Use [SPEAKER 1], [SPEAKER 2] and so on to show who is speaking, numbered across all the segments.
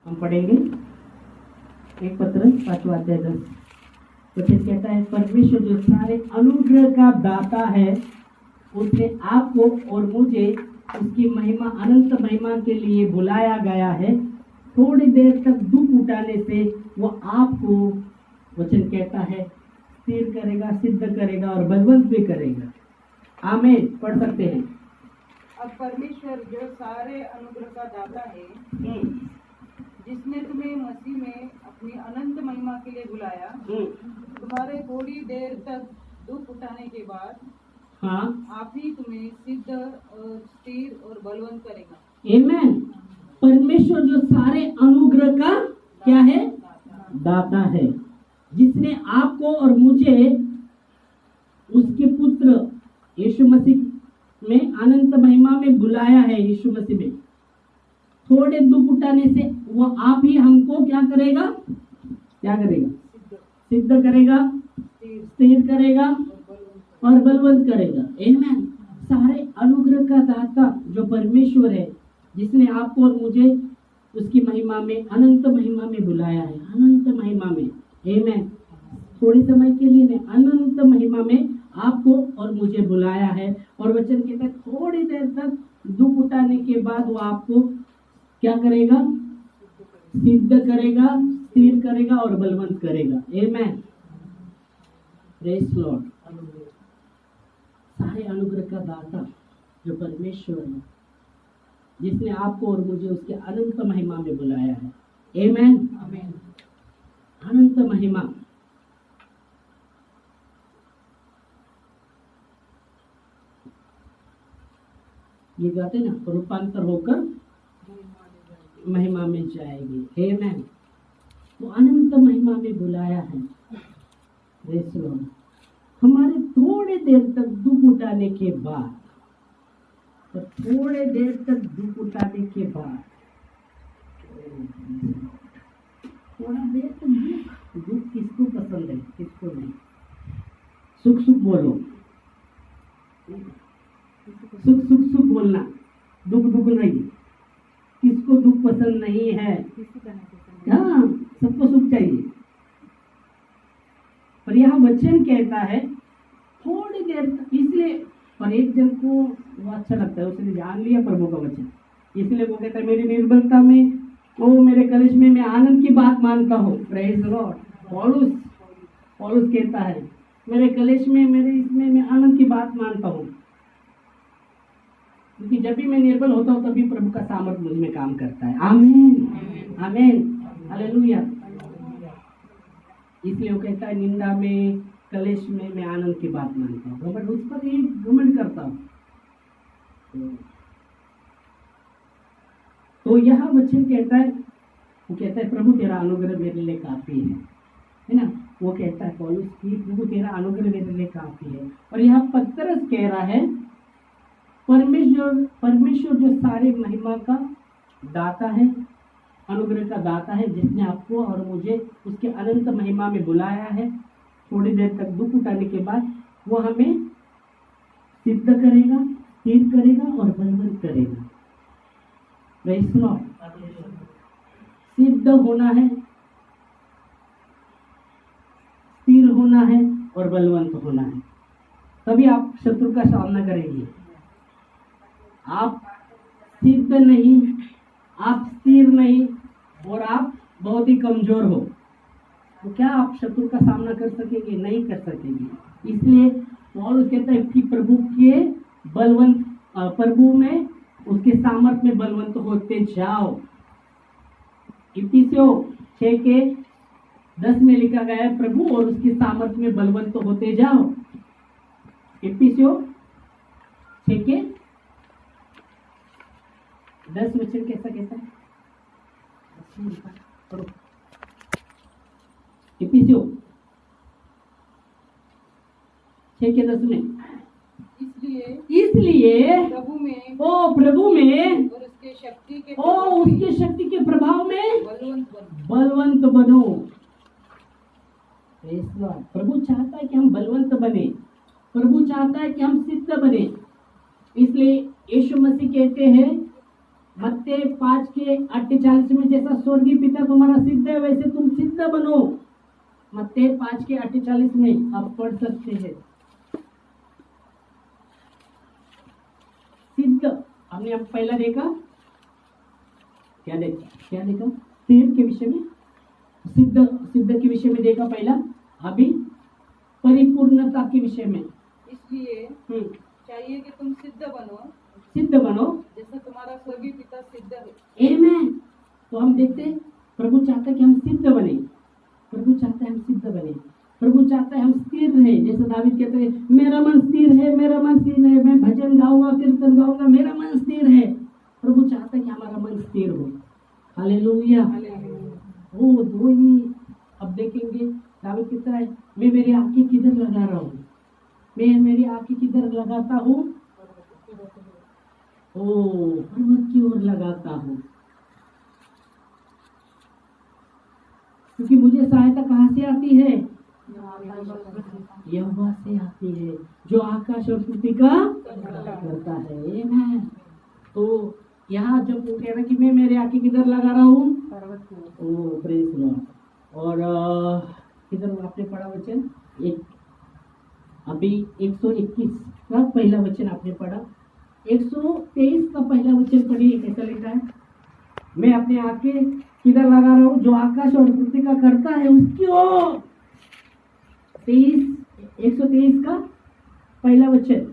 [SPEAKER 1] हम पढ़ेंगे एक पत्र 5वां अध्याय 10 वचन कहता है, परमेश्वर जो सारे अनुग्रह का दाता है उसने आपको और मुझे उसकी महिमा अनंत महिमा के लिए बुलाया गया है। थोड़ी देर तक दुख उठाने से वो आपको वचन कहता है स्थिर करेगा, सिद्ध करेगा और बलवंत भी करेगा। आमीन। पढ़ सकते हैं।
[SPEAKER 2] अब परमेश्वर जो सारे अनुग्रह का दाता है, जिसने तुम्हें मसीह में अपनी अनंत महिमा के लिए बुलाया, तुम्हारे थोड़ी देर तक दुख उठाने के बाद आप ही तुम्हें सिद्ध और स्थिर और बलवंत करेगा।
[SPEAKER 1] आमीन। परमेश्वर जो सारे अनुग्रह का क्या है? दाता है, जिसने आपको और मुझे उसके पुत्र यीशु मसीह में अनंत महिमा में बुलाया है। यीशु मसीह में थोड़े दुख उठाने से वो आप ही हमको क्या करेगा? सिद्ध करेगा, स्थिर करेगा और बलवंत करेगा। आमीन। सारे अनुग्रह का दाता जो परमेश्वर है, जिसने आपको और मुझे उसकी महिमा में अनंत महिमा में बुलाया है। अनंत महिमा में, आमीन। थोड़े समय के लिए नहीं, अनंत महिमा में आपको और मुझे बुलाया है। और वचन कहता है थोड़ी देर तक दुख उठाने के बाद वो आपको क्या करेगा? सिद्ध करेगा, स्थिर करेगा और बलवंत करेगा। आमीन। Praise Lord. सारे अनुग्रह का दाता जो परमेश्वर है, जिसने आपको और मुझे उसके अनंत महिमा में बुलाया है। आमीन। अनंत महिमा। ये गाते ना, रूपांतर होकर महिमा में जाएगी। आमीन। वो अनंत महिमा में बुलाया है। Praise Lord. हमारे थोड़े देर तक दुख उठाने के बाद, तो थोड़े देर तक दुख उठाने के बाद, थोड़ा देर तक दुख किसको पसंद है, किसको नहीं? सुख सुख बोलो, सुख बोलना, दुख नहीं। किसको दुख पसंद नहीं है? हाँ, सबको सुख चाहिए। पर यहाँ वचन कहता है थोड़ी देर तक, इसलिए पर एक जन को वो अच्छा लगता है, उसने जान लिया प्रभु का वचन, इसलिए वो कहता है मेरी निर्बलता में, ओ मेरे कलिश में मैं आनंद की बात मानता हूँ। Praise Lord. पौलुस कहता है मेरे कलिश में, मेरे इसमें मैं आनंद की बात मानता हूँ, क्योंकि जब भी मैं निर्बल होता हूँ तभी प्रभु का सामर्थ मुझ में काम करता है। आमीन। आमीन। हालेलुया। इसलिए वो कहता है निंदा में, कलेश में मैं आनंद की बात मानता हूँ, बट उस पर ही घमंड करता हूँ। तो यह वचन कहता है, वो कहता है प्रभु तेरा अनुग्रह मेरे लिए काफी है ना? वो कहता है पौलुस की प्रभु तेरा अनुग्रह मेरे लिए काफी है। और यह पतरस कह रहा है परमेश्वर जो सारे महिमा का दाता है, अनुग्रह का दाता है, जिसने आपको और मुझे उसके अनंत महिमा में बुलाया है। थोड़ी देर तक दुख उठाने के बाद वो हमें सिद्ध करेगा, स्थिर करेगा और बलवंत करेगा। Praise Lord. सिद्ध होना है, स्थिर होना है और बलवंत होना है, तभी आप शत्रु का सामना करेंगे। आप सिद्ध नहीं, आप स्थिर नहीं और आप बहुत ही कमजोर हो, तो क्या आप शत्रु का सामना कर सकेंगे? नहीं कर सकेंगे। इसलिए पौलुस कहता है कि प्रभु में उसके सामर्थ्य में बलवंत होते जाओ। इफिसियों 6:10 में लिखा गया है प्रभु और उसके सामर्थ्य में बलवंत होते जाओ। इफिसियों 6:10 वचन कैसा कहता है? इफिसियों 6:10 में इसलिए प्रभु में
[SPEAKER 2] और उसके शक्ति
[SPEAKER 1] के प्रभाव में बलवंत बनो। प्रभु चाहता है कि हम बलवंत बने, प्रभु चाहता है कि हम सिद्ध बने। इसलिए यीशु मसीह कहते हैं मत्ते 5:48 में जैसा स्वर्गीय पिता तुम्हारा सिद्ध है वैसे तुम सिद्ध बनो। मत्ते 5:48 में आप पढ़ सकते हैं। सिद्ध हमने अब पहला देखा, क्या देखा स्थिर के विषय में, सिद्ध के विषय में देखा पहला। अभी परिपूर्णता के विषय में,
[SPEAKER 2] इसलिए चाहिए कि तुम सिद्ध बनो जैसा तुम्हारा स्वर्गीय पिता सिद्ध है।
[SPEAKER 1] आमेन। तो हम देखते हैं प्रभु चाहता है कि हम सिद्ध बने, प्रभु चाहता है हम सिद्ध बने, प्रभु चाहता है हम स्थिर रहे। जैसे दावीद कहते हैं मेरा मन स्थिर है, मेरा मन स्थिर है, मैं भजन गाऊंगा, कीर्तन गाऊंगा, मेरा मन स्थिर है। प्रभु चाहता है कि हमारा मन स्थिर हो। हालेलुया। वो दो ही अब देखेंगे दावीद कितना है, मैं मेरी आंखें किधर लगा रहा हूँ, मैं मेरी आंखें किधर लगाता हूँ, पर्वत की ओर लगाता हूँ, क्योंकि मुझे सहायता कहाँ से आती है, यहोवा से आती है जो आकाश और पृथ्वी का करता है। आमेन। तो यहाँ जब वो कह रहा है कि मैं मेरी आंखें किधर लगा रहा हूँ, ओ प्रेज लॉर्ड। और किधर आपने पढ़ा वचन, एक अभी 121 का पहला वचन आपने पढ़ा, 123 का पहला वचन पढ़िए कैसा लिखा है, मैं अपने आंखें किधर लगा रहा हूँ जो आकाश और पृथ्वी का करता है उसकी ओर। 123 का पहला वचन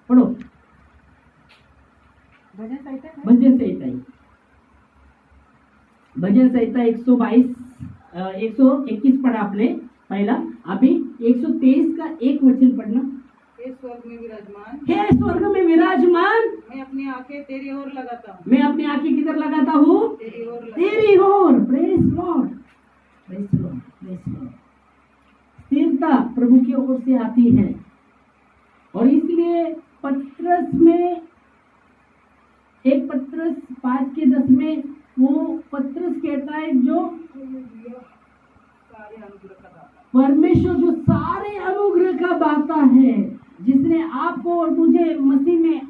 [SPEAKER 1] पढ़ो। भजन संहिता 121 पढ़ा आपने पहला। अभी 123 का एक वचन पढ़ना।
[SPEAKER 2] हे स्वर्ग में विराजमान,
[SPEAKER 1] हे स्वर्ग में विराजमान,
[SPEAKER 2] मैं अपनी आंखें तेरी ओर लगाता हूँ,
[SPEAKER 1] मैं अपनी आंखें किधर लगाता हूँ,
[SPEAKER 2] तेरी ओर
[SPEAKER 1] तेरी ओर। Praise Lord, praise Lord, praise Lord. स्थिरता प्रभु की ओर से आती है। और इसलिए पत्रस में, एक पत्रस 5:10 में वो पत्रस कहता है जो
[SPEAKER 2] सारे अनुग्रह का दाता,
[SPEAKER 1] परमेश्वर जो सारे अनुग्रह का दाता है, जिसने आपको और मुझे मसीह में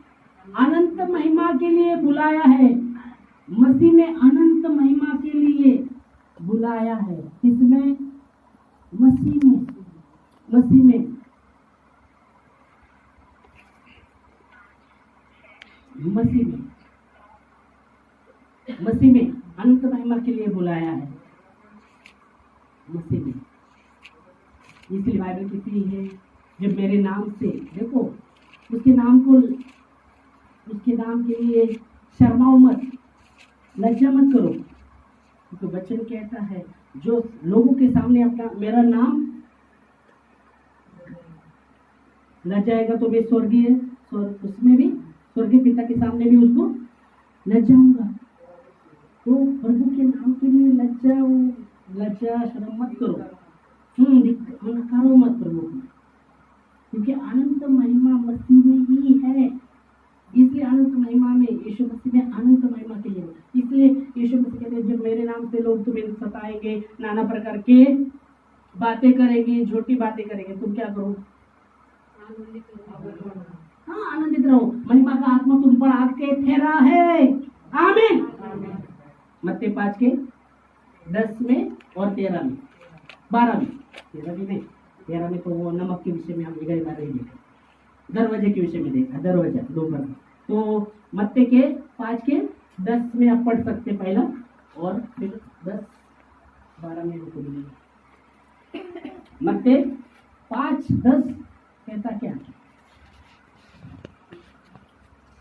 [SPEAKER 1] अनंत महिमा के लिए बुलाया है, मसीह में अनंत महिमा के लिए बुलाया है। किसमें, मसीह में, मसीह में, मसीह में, मसीह में अनंत महिमा के लिए बुलाया है, मसीह में। इसलिए बाइबल कहती है जब मेरे नाम से, देखो उसके नाम के लिए शर्माओ मत, लज्जा मत करो, तो वचन कहता है जो लोगों के सामने अपना मेरा नाम लज्जाएगा तो मैं स्वर्गीय उसमें भी स्वर्गीय पिता के सामने भी उसको लज्जाऊंगा। तो प्रभु के नाम के लिए लज्जा शर्म मत करो, नकारो मत प्रभु को, क्योंकि अनंत महिमा मसीह में ही है। इसलिए अनंत महिमा में यीशु मसीह में अनंत महिमा के लिए, इसलिए यीशु मसीह कहते हैं जब मेरे नाम से लोग तुम्हें सताएंगे, नाना प्रकार के बातें करेंगे, झूठी बातें करेंगे, तुम क्या करो, हाँ आनंदित रहो, महिमा का आत्मा तुम पर आके ठहरा है। आमीन। मत्ती 5:10 में और 13 में, 12 में, 13 में तो वो नमक के विषय में हम इधर नहीं देखा, दरवाजे के विषय में देखा, दरवाजा 2 पर। तो मत्ती के 5:10 में आप पढ़ सकते पहला, और फिर 10-12 में हमको मिलेगा। मत्ती 5:10 कहता क्या,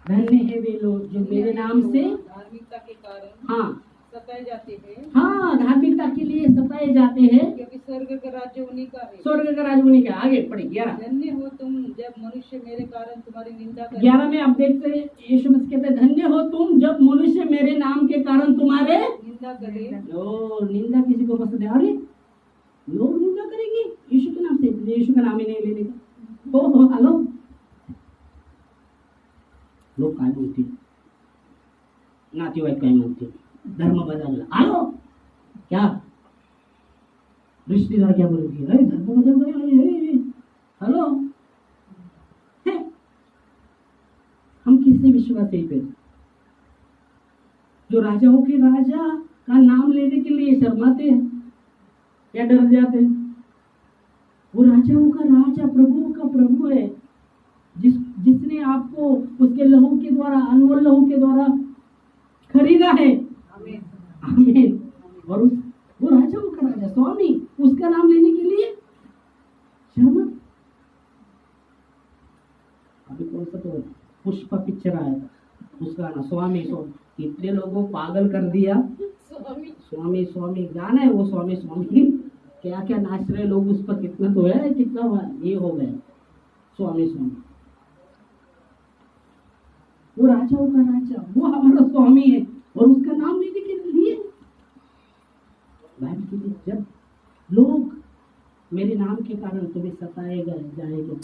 [SPEAKER 1] धन्य है वे लोग जो मेरे नाम से
[SPEAKER 2] धार्मिकता के कारण
[SPEAKER 1] हाँ
[SPEAKER 2] सताए जाते हैं,
[SPEAKER 1] हाँ धार्मिकता के लिए सताए जाते हैं,
[SPEAKER 2] क्योंकि स्वर्ग का राज्य उन्हीं का है।
[SPEAKER 1] स्वर्ग का राज्य उन्हीं का। आगे पढ़े 11।
[SPEAKER 2] धन्य हो तुम जब मनुष्य मेरे कारण तुम्हारी निंदा करे।
[SPEAKER 1] 11 में आप देखते हैं यीशु मसीह कहते हैं धन्य हो तुम जब मनुष्य मेरे नाम के कारण तुम्हारे
[SPEAKER 2] निंदा करे।
[SPEAKER 1] निंदा किसी को पसंद है, अरे लोग निंदा करेंगे यीशु के नाम से, यीशु का नाम ही नहीं लेने का। हो हेलो, लोग काय बोलतील, नातेवाईक काय म्हणतील, धर्म बदलला, आलो क्या रिश्तेदार क्या बोलेंगे, अरे धर्म बदल गए, हेलो, हम किससे विश्वास है पे, जो राजाओं के राजा का नाम लेने के लिए शर्माते हैं या डर जाते हैं, वो राजाओं का राजा, प्रभु का प्रभु है, जिसने आपको उसके लहू के द्वारा, अनमोल लहू के द्वारा खरीदा है।
[SPEAKER 2] आमीन।
[SPEAKER 1] आमीन। और वो राजाओं का राजा, स्वामी, उसका नाम लेने के लिए शर्मा। अभी कौन सा तो पुष्पा पिक्चर आया था, उसका गाना स्वामी स्वामी, कितने लोगों को पागल कर दिया। स्वामी स्वामी गाना है वो, स्वामी स्वामी क्या क्या नाच रहे लोग उस पर, कितना तो है, कितना ये हो गया स्वामी स्वामी। वो राजाओं का राजा, वो हमारा स्वामी है, और उसका नाम लेने के लिए बाइबल की, जब लोग मेरे नाम के कारण तुम्हें सताए जाएंगे,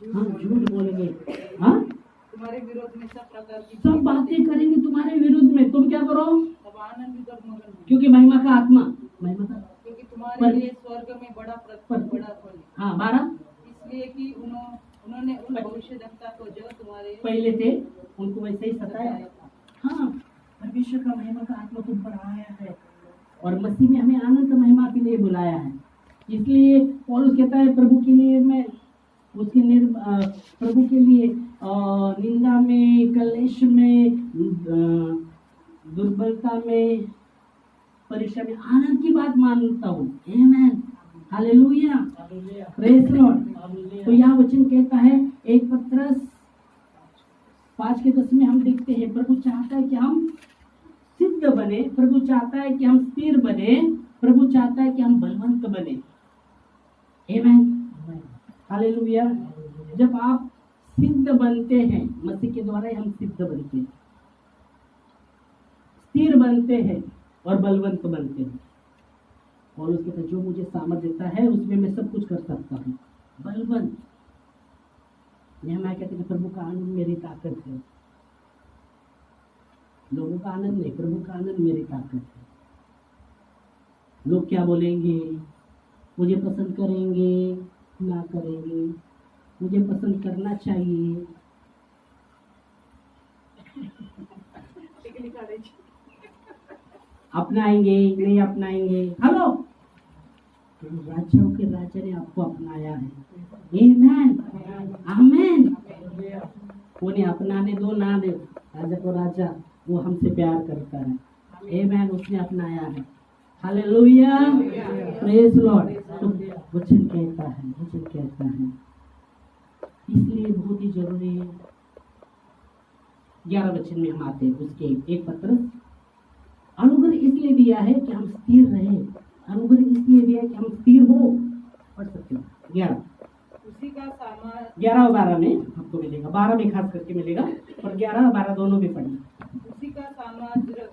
[SPEAKER 1] हाँ झूठ बोलेंगे, हाँ
[SPEAKER 2] तुम्हारे विरोध में सब प्रकार की
[SPEAKER 1] सब बातें करेंगे तुम्हारे विरुद्ध में, तुम क्या करो?
[SPEAKER 2] सब आनंद कर मगन हो।
[SPEAKER 1] क्योंकि महिमा का आत्मा, महिमा का,
[SPEAKER 2] क्योंकि तुम्हारे लिए स्वर्ग में बड़ा फल है।
[SPEAKER 1] हाँ 12,
[SPEAKER 2] इसलिए कि उन्होंने उन भविष्यद्वक्ता को जो तुम्हारे
[SPEAKER 1] पहले थे उनको वैसे ही सताया। हाँ, परमेश्वर का महिमा का आत्मा तुम पर आया है, और मसीह में हमें अनंत महिमा के लिए बुलाया है। इसलिए पौलुस कहता है, प्रभु के लिए मैं उसके प्रभु के लिए निंदा में, कलेश में, दुर्बलता में, परीक्षा में आनंद की बात मानता हूँ। आमीन, हालेलुया, प्रेज लॉर्ड। तो यह वचन कहता है 1 पत्रस 5:10 में हम देखते हैं, प्रभु चाहता है कि हम सिद्ध बने, प्रभु चाहता है कि हम स्थिर बने, प्रभु चाहता है कि हम बलवंत बने। आमीन, हालेलुया। जब आप सिद्ध बनते हैं, मसीह के द्वारा ही हम सिद्ध बनते हैं, स्थिर बनते हैं और बलवंत बनते हैं। और उसके बाद जो मुझे सामर्थ देता है उसमें मैं सब कुछ कर सकता हूँ। बलवंत, कहते हैं प्रभु का आनंद मेरी ताकत है। लोगों का आनंद नहीं, प्रभु का आनंद मेरी ताकत है। लोग क्या बोलेंगे, मुझे पसंद करेंगे ना करेंगे, मुझे पसंद करना चाहिए, अपनाएंगे नहीं अपनाएंगे। हेलो, राजाओं के राजा ने आपको अपनाया है। आमीन, आमीन। उन्हें अपनाने दो ना दे, राजा को राजा, वो हमसे प्यार करता है। आमीन, उसने अपनाया है। Hallelujah, praise Lord. तो वचन कहता है, वचन कहता है, इसलिए बहुत ही जरूरी है। 11 वचन में हम आते हैं उसके 1 पत्रस, अनुग्रह इसलिए दिया है कि हम स्थिर रहे, अनुग्रह इसलिए दिया है कि हम स्थिर हो। पढ़ सकते हो 11,
[SPEAKER 2] उसी का सामान
[SPEAKER 1] 11 और 12 में आपको मिलेगा, 12 में खास करके मिलेगा, और 11 और 12 दोनों में पढ़ना।
[SPEAKER 2] उसी का सामर्थ्य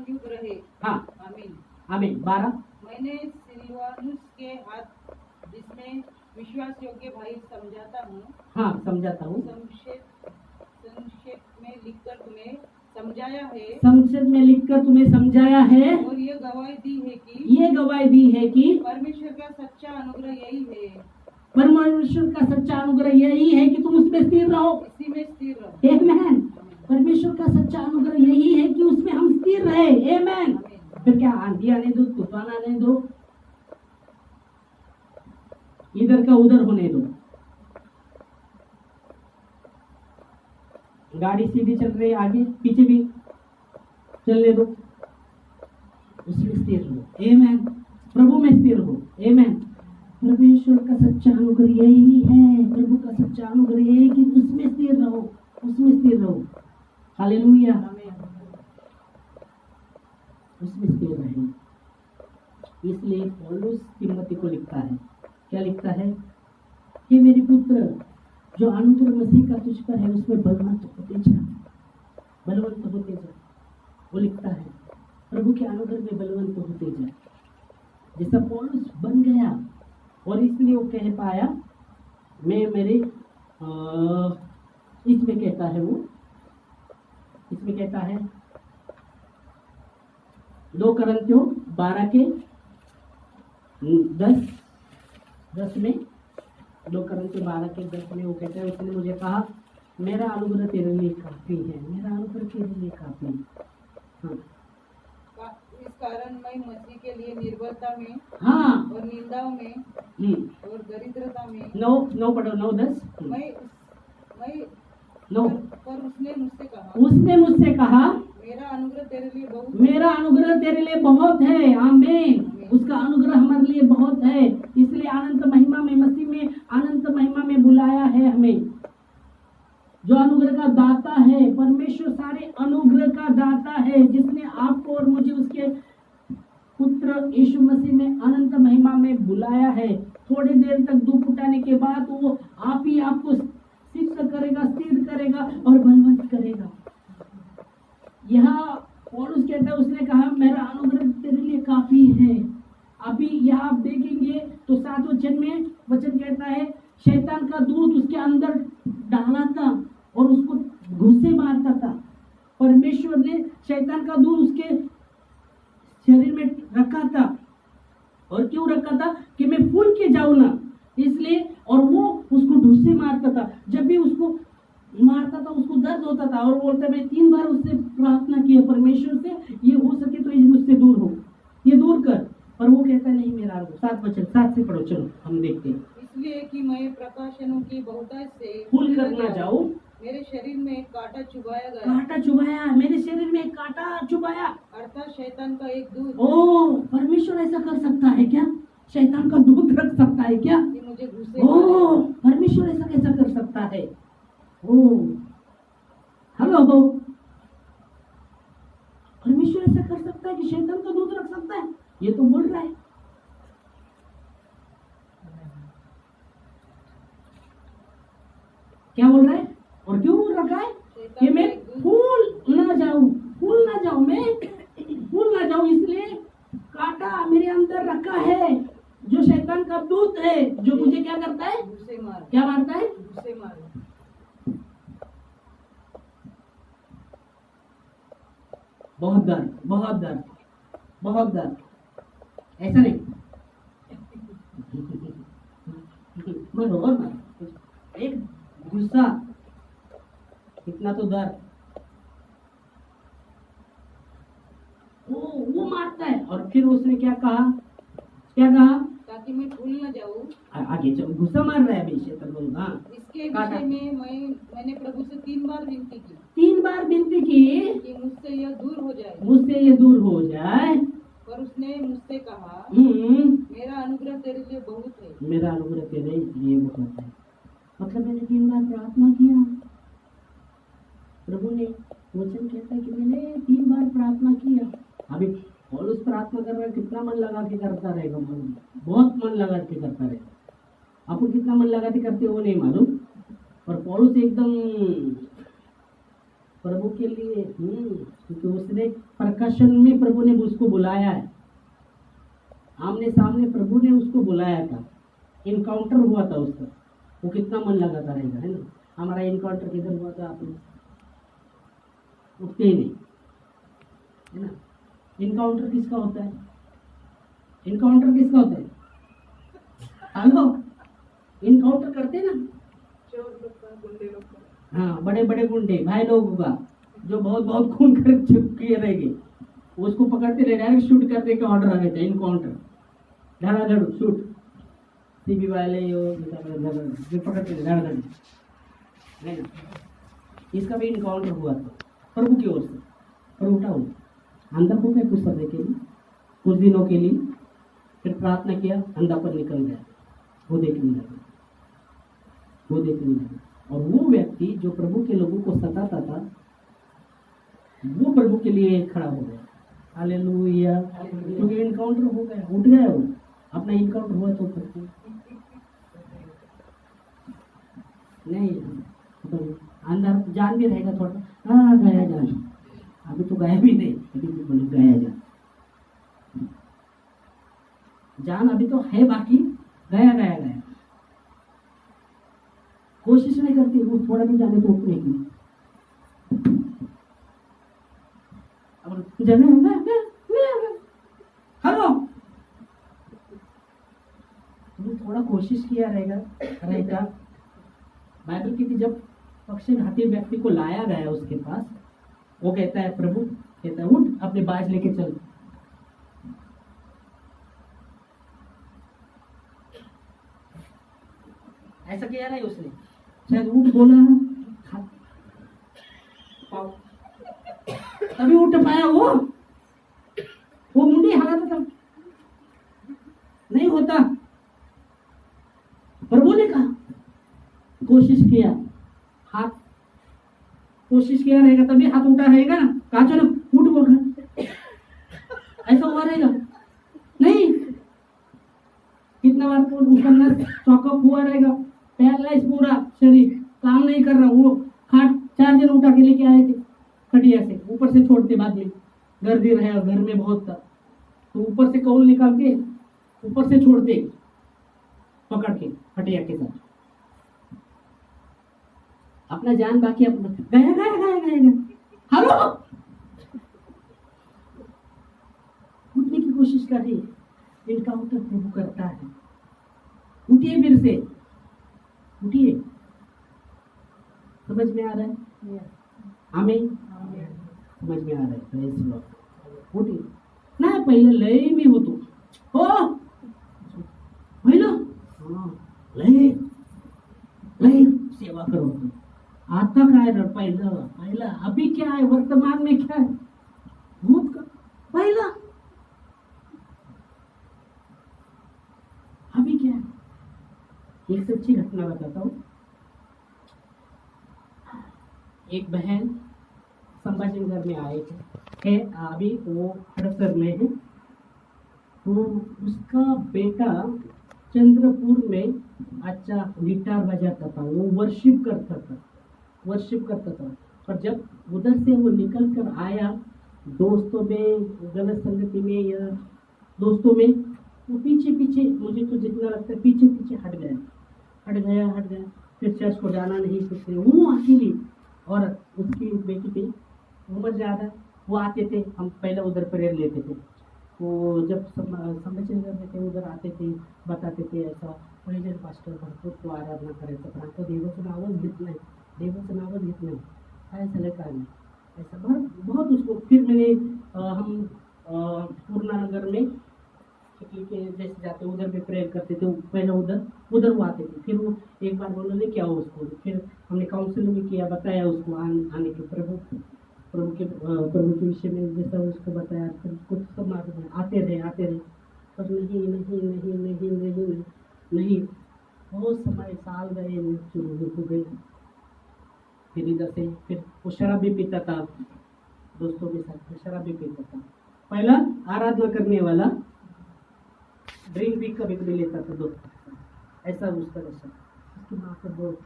[SPEAKER 2] युग रहे।
[SPEAKER 1] हाँ,
[SPEAKER 2] आमीन,
[SPEAKER 1] आमीन। 12,
[SPEAKER 2] मैंने सिलवानुस के हाथ, जिसमें विश्वास योग्य भाई समझाता हूँ,
[SPEAKER 1] हाँ समझाता हूँ,
[SPEAKER 2] संक्षेप में लिखकर तुम्हें समझाया है,
[SPEAKER 1] संक्षेप में लिखकर तुम्हें समझाया है,
[SPEAKER 2] और ये गवाही दी है कि परमेश्वर का सच्चा अनुग्रह यही है,
[SPEAKER 1] परमेश्वर का सच्चा अनुग्रह यही है कि तुम उसमें स्थिर रहो,
[SPEAKER 2] इसी में स्थिर रहो।
[SPEAKER 1] आमीन। परमेश्वर का सच्चा अनुग्रह यही है कि उसमें हम स्थिर रहे। आमीन। फिर क्या, आंधी आने दो, तूफान आने दो, इधर का उधर होने दो, गाड़ी सीधी चल रही है, आगे पीछे भी चलने दो, उसमें स्थिर रहो। आमीन, प्रभु में स्थिर हो। आमीन। परमेश्वर का सच्चा अनुग्रह यही है, प्रभु का सच्चा अनुग्रह यही है कि उसमें स्थिर रहो, उसमें स्थिर रहो। हालेलुया, उसमें स्थिर रहे। इसलिए पौलुस तिमोथी को लिखता है, क्या लिखता है, कि मेरे पुत्र, जो अनुग्रह मसीह का तुझ पर है उसमें बलवंत होते जा, बलवंत होते जा। वो लिखता है प्रभु के अनुग्रह में बलवंत होते जा, जैसा पौलुस बन गया। और इसलिए वो कह पाया, मैं मेरे इसमें कहता है, वो इसमें कहता है 2 Corinthians 12:10 में, 2 Corinthians 12:10 में वो कहता है, उसने मुझे कहा मेरा अनुग्रह तेरे लिए काफी है, मेरा अनुग्रह तेरे लिए काफी है। हाँ
[SPEAKER 2] इस कारण मैं मसीह के लिए निर्बलता में
[SPEAKER 1] हाँ
[SPEAKER 2] और निंदाओं में और दरिद्रता में
[SPEAKER 1] 9 पढ़ो, 9-10।
[SPEAKER 2] मैं
[SPEAKER 1] 9
[SPEAKER 2] पर उसने मुझसे कहा
[SPEAKER 1] उसने मुझसे कहा
[SPEAKER 2] मेरा अनुग्रह तेरे लिए बहुत
[SPEAKER 1] मेरा अनुग्रह तेरे लिए बहुत है। आमीन। उसका अनुग्रह हमारे लिए बहुत है, इसलिए अनंत महिमा में, मसीह में अनंत महिमा में बुलाया है हमें। जो अनुग्रह का दाता है, परमेश्वर सारे अनुग्रह का दाता है, जिसने आपको और मुझे उसके पुत्र यीशु मसीह में अनंत महिमा में बुलाया है। थोड़ी देर तक दुख उठाने के बाद वो आप ही आपको सिद्ध करेगा, स्थिर करेगा और बलवंत करेगा। यहाँ पौलुस कहता है, उसने कहा मेरा अनुग्रह तेरे लिए काफी है। अभी यहाँ आप देखेंगे तो 7 वचन में वचन कहता है, शैतान का दूत उसके अंदर डाला था और उसको घुसे मारता था। परमेश्वर ने शैतान का दूत उसके शरीर में रखा था। और क्यों रखा था? कि मैं फूल के जाऊं ना, इसलिए। और वो उसको ढूसे मारता था। जब भी उसको मारता था उसको दर्द होता था और बोलता, मैं 3 बार उससे प्रार्थना की परमेश्वर से, ये हो सके तो ये मुझसे दूर हो, ये दूर कर। पर वो कहता नहीं मेरा। 7 वचन 7 से पढ़ो, चलो हम देखते हैं।
[SPEAKER 2] इसलिए कि मैं प्रकाशनों की बहुतायत से
[SPEAKER 1] फूल करना जाऊं,
[SPEAKER 2] मेरे शरीर में एक कांटा चुभाया गया।
[SPEAKER 1] कांटा चुभाया, मेरे शरीर में एक कांटा चुभाया।
[SPEAKER 2] अर्थात शैतान का एक दूत।
[SPEAKER 1] ओ, परमेश्वर ऐसा कर सकता है क्या? शैतान का दूत रख सकता है क्या?
[SPEAKER 2] कि मुझे घुसे
[SPEAKER 1] ओ, परमेश्वर ऐसा कैसा कर सकता है? ओ, हेलो, परमेश्वर ऐसा कर सकता है कि शैतान का दूत रख सकता है? ये तो बोल रहा है। क्या बोल रहा है? और क्यों बोल रखा है? कि मैं फूल ना जाऊं, मैं फूल ना जाऊं, इसलिए कांटा मेरे अंदर रखा है, जो शैतान का दूत है, जो मुझे क्या करता है?
[SPEAKER 2] घुसे मार।
[SPEAKER 1] क्या मारता है?
[SPEAKER 2] घुसे मार।
[SPEAKER 1] बहुत दर्द, बहुत दर्द, बहुत दर्द। ऐसा नहीं मरो और मरो, एक गुस्सा, इतना तो दर्द। वो मारता है। और फिर उसने क्या कहा?
[SPEAKER 2] ताकि मैं भूल न जाऊं।
[SPEAKER 1] आगे चलो, गुस्सा मार रहा है अभी शैतान को। हाँ,
[SPEAKER 2] इसके विषय में मैंने प्रभु से 3 बार विनती की।
[SPEAKER 1] 3 बार विनती की
[SPEAKER 2] कि मुझसे यह दूर हो जाए। पर उसने मुझसे कहा, मेरा अनुग्रह तेरे लिए बहुत है।
[SPEAKER 1] मेरा अनुग्रह तेरे लिए बहुत है। मतलब मैंने 3 बार प्रार्थना किया, प्रभु ने वचन कहता है कि मैंने 3 बार प्रार्थना किया। अभी पौलुस प्रार्थना कर रहा है, कितना मन लगा के करता रहेगा, बहुत मन लगा के करता रहेगा। आपको कितना मन लगा के करते हो नहीं मालूम, पर पौलुस एकदम प्रभु के लिए, क्योंकि उसने प्रकाशन में प्रभु ने उसको बुलाया है, आमने सामने प्रभु ने उसको बुलाया था, इनकाउंटर हुआ था उसका। वो कितना मन लगाता रहेगा, है ना। हमारा इनकाउंटर किधर हुआ था? आप उठते ही नहीं, है ना। इनकाउंटर किसका होता है? हेलो, इनकाउंटर करते ना,
[SPEAKER 2] चोर लोग का, गुंडे लोग का।
[SPEAKER 1] हाँ, बड़े बड़े गुंडे भाई लोगों का, जो बहुत बहुत खून कर चुके रहेंगे, उसको पकड़ते रहे, डायरेक्ट शूट करने का ऑर्डर आ गया। इनकाउंटर, धड़ाधड़ शूट, सीबी वाले जो पकड़ते रहे धड़ाधड़, है ना। इसका भी इनकाउंटर हुआ था प्रभु की ओर से। पर उठा हुआ अंधा हो गया कुछ समय के लिए, कुछ दिनों के लिए, फिर प्रार्थना किया, अंधापन निकल गया, वो देखने लगा। और वो व्यक्ति जो प्रभु के लोगों को सताता था, वो प्रभु के लिए खड़ा हो गया। हालेलुया, क्योंकि इनकाउंटर हो गया, उठ गया वो। अपना इनकाउंटर हुआ तो करते नहीं, तो अंदर जान भी रहेगा थोड़ा, हाँ गया जान, अभी तो गया भी नहीं, अभी तो बोले गया जान अभी तो है, बाकी गया। कोशिश नहीं करती वो थोड़ा भी जाने को उठने की। हेलो, थोड़ा कोशिश किया रहेगा। बाइबल की जब पक्षघाती व्यक्ति को लाया गया उसके पास। वो कहता है, प्रभु कहता है, उठ अपने बाज लेके चल। ऐसा किया नहीं उसने, शायद उठ बोला तभी उठ पाया वो मुंडी हालात था, नहीं होता। प्रभु ने कहा, कोशिश किया, हाथ कोशिश किया रहेगा तभी हाथ उठा रहेगा ना। कहा चलो उठ बोल, ऐसा हुआ रहेगा नहीं। कितना बार तो उसका नस चौकअप हुआ रहेगा, पैरालाइज पूरा शरीर, काम नहीं कर रहा। वो खाट 4 दिन उठा के लेके आए थे खटिया से, ऊपर से छोड़ते, बाद में गर्दी रहे घर में बहुत था तो ऊपर से कौल निकाल के ऊपर से छोड़ते पकड़ के खटिया के साथ। अपना जान बाकी अपना गया गया गया गया गया। हेलो, उठने की कोशिश कर रही है, इनका उत्तर प्रभु करता है। उठिए फिर से, उठिए। समझ में आ रहा है? हमें समझ में आ रहा है? Praise Lord. उठिए ना, पहले लय में हो तो हो पहिला लय लय सेवा करो। आता काय रे पहिला अभी क्या है, वर्तमान में क्या है, भूत का पहिला अभी क्या है। एक सच्ची घटना बताता हूँ। एक बहन संभाजीनगर में आए थे, अभी वो हड़सर में है। तो उसका बेटा चंद्रपुर में अच्छा गिटार बजाता था, वो वर्शिप करता था। पर जब उधर से वो निकल कर आया दोस्तों में, गलत संगति में या दोस्तों में, वो पीछे मुझे तो जितना लगता है पीछे हट गया। फिर चर्च को जाना नहीं, कुछ नहीं। वो अकेली और उसकी बेटी पे उम्र ज़्यादा, वो आते थे, हम पहले उधर प्रेयर लेते थे। वो जब समझने थे उधर आते थे, बताते थे ऐसा पहिले पास्टर भरपूर तो आराधना करायचं, पण आता देवाचं नावच घेत नाही, काय झालं काय नाही, ऐसा बहुत उसको। फिर मैंने हम पूर्णा नगर में चिखली के जैसे जाते उधर भी प्रेयर करते थे। पहले उधर वो आते थे। फिर वो एक बार बोला लेके आओ उसको। फिर हमने काउंसलिंग भी किया, बताया उसको आने के प्रभु के विषय में जैसा उसको बताया। फिर कुछ सब आते रहे पर नहीं। बहुत समय साल गए, रुक गए। फिर इधर से फिर वो शराब भी पीता था, दोस्तों के साथ शराब भी पीता था। पहला आराधना करने वाला, ड्रिंक भी कभी लेता था दोस्त, ऐसा उसका दशा। उसकी माँ से बहुत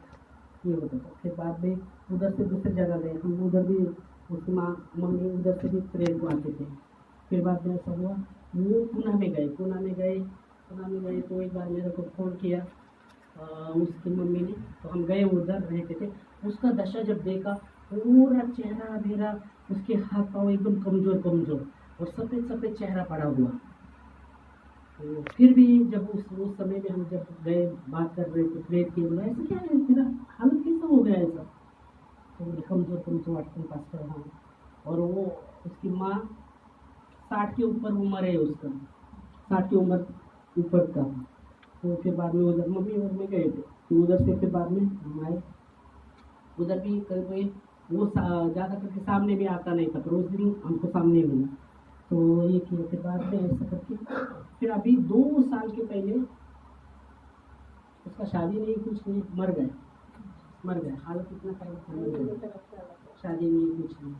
[SPEAKER 1] ये होता था। फिर बाद में उधर से दूसरी जगह गए हम, उधर भी उसकी मम्मी उधर से भी प्रेयर को आते थे। फिर बाद में ऐसा हुआ, वो पुणे में गए तो एक बार मेरे को फ़ोन किया उसकी मम्मी ने, तो हम गए, उधर रहते थे। उसका दशा जब देखा, पूरा चेहरा मेरा, उसके हाथ पाँव एकदम कमज़ोर और सफ़ेद चेहरा पड़ा हुआ। तो फिर भी जब उस समय में हम जब गए, बात कर रहे थे, प्रेयर किए, बोला ऐसा क्या है, तेरा हालत कैसा हो गया ऐसा? तो बोले कमज़ोर वाटते पास्टर। हाँ, और वो उसकी माँ 60 के ऊपर उम्र है उसका, 60 की उम्र ऊपर का। तो फिर बाद में उधर मम्मी और मैं गए थे, तो उधर से फिर बाद में हम आए। उधर भी कभी वो ज़्यादा करके सामने भी आता नहीं था, पर उस दिन हमको सामने मिला। तो ये किया, फिर बाद में ऐसा करके फिर अभी 2 साल के पहले उसका शादी नहीं, कुछ नहीं, मर गए। हालत इतना खराब, शादी नहीं, कुछ नहीं।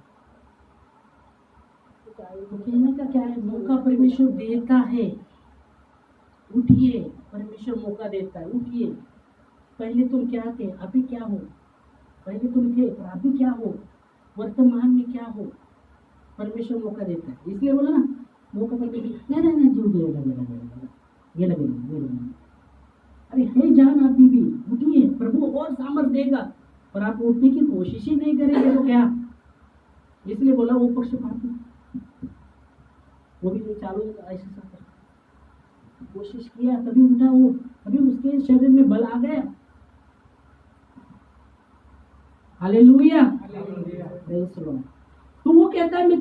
[SPEAKER 1] तो कहने का क्या है, मौका परमेश्वर देता है। उठिए, परमेश्वर मौका देता है, उठिए। पहले तुम क्या थे, अभी क्या हो? पहले तुम थे पर अभी क्या हो, वर्तमान में क्या हो, परमेश्वर मौका देता है। इसलिए बोला ना, मौका पर नहीं जीव गेला। अरे है जान अभी भी, उठिए, प्रभु और सामर्थ देगा। पर आप उठने की कोशिश ही नहीं करेंगे तो क्या? इसलिए बोला वो पक्षपात, वो भी जो चालू है ऐसे कोशिश किया तभी उठा वो, अभी उसके शरीर में बल आ गया। हालेलुया। Praise the Lord. तो वो कहता है मैं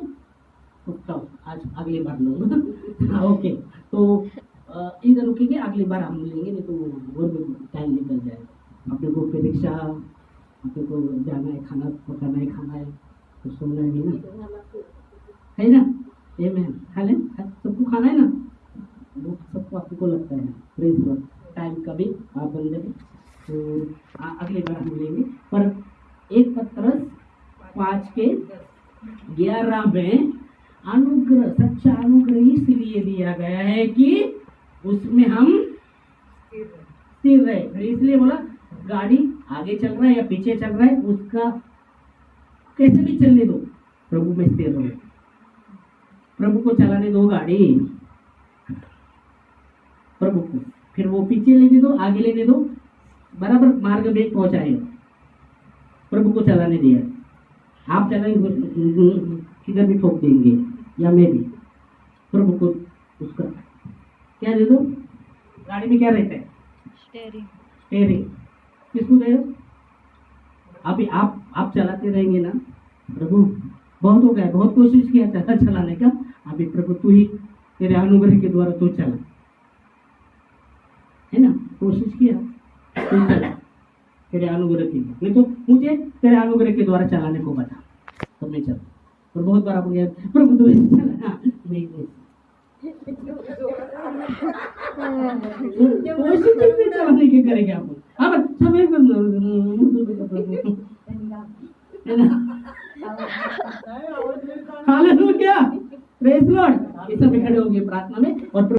[SPEAKER 1] रुकता हूँ, आज अगली बार लूँगा। हाँ, ओके। तो इधर रुकेंगे, अगली बार हम लेंगे, नहीं तो और भी टाइम निकल जाएगा। अपने को फिर रिक्शा, अपने को जाना है, खाना पकाना है, खाना है, तो सोना है ना, है ना? आमेन। हाले सबको खाना है ना, वो सबको आपको लगता है। Praise the Lord. टाइम का भी आप बंद करें, तो अगली बार हम लेंगे। पर 1 पत्रस 5:11 में अनुग्रह, सच्चा अनुग्रह इसलिए दिया गया है कि उसमें हम स्थिर रहे। फिर इसलिए बोला गाड़ी आगे चल रहा है या पीछे चल रहा है, उसका कैसे भी चलने दो, प्रभु में स्थिर रहो। प्रभु को चलाने दो गाड़ी, प्रभु को, फिर वो पीछे लेने दो, आगे लेने दो, बराबर मार्ग में पहुंचाएगा। प्रभु को चलाने दिया। आप चलाएंगे किधर भी ठोक देंगे, या मैं भी। प्रभु को उसका क्या दे दो। गाड़ी में क्या रहता है? स्टेयरिंग। किसको दे दो? अभी आप चलाते रहेंगे ना, प्रभु बहुत हो गया, बहुत कोशिश किया था चलाने का, अभी प्रभु तू ही, तेरे अनुग्रह के द्वारा तू चला, है ना? कोशिश किया तू चला, तेरे अनुग्रह के, नहीं तो मुझे तेरे अनुग्रह के द्वारा चलाने को बता, तब मैं चला। और बहुत बार आपको प्रभु तू चला, नहीं कोशिश करके चलाने के करेंगे आप। हाँ समय हालेलुया, प्रेज़ लॉर्ड। इस समय खड़े होंगे प्रार्थना में।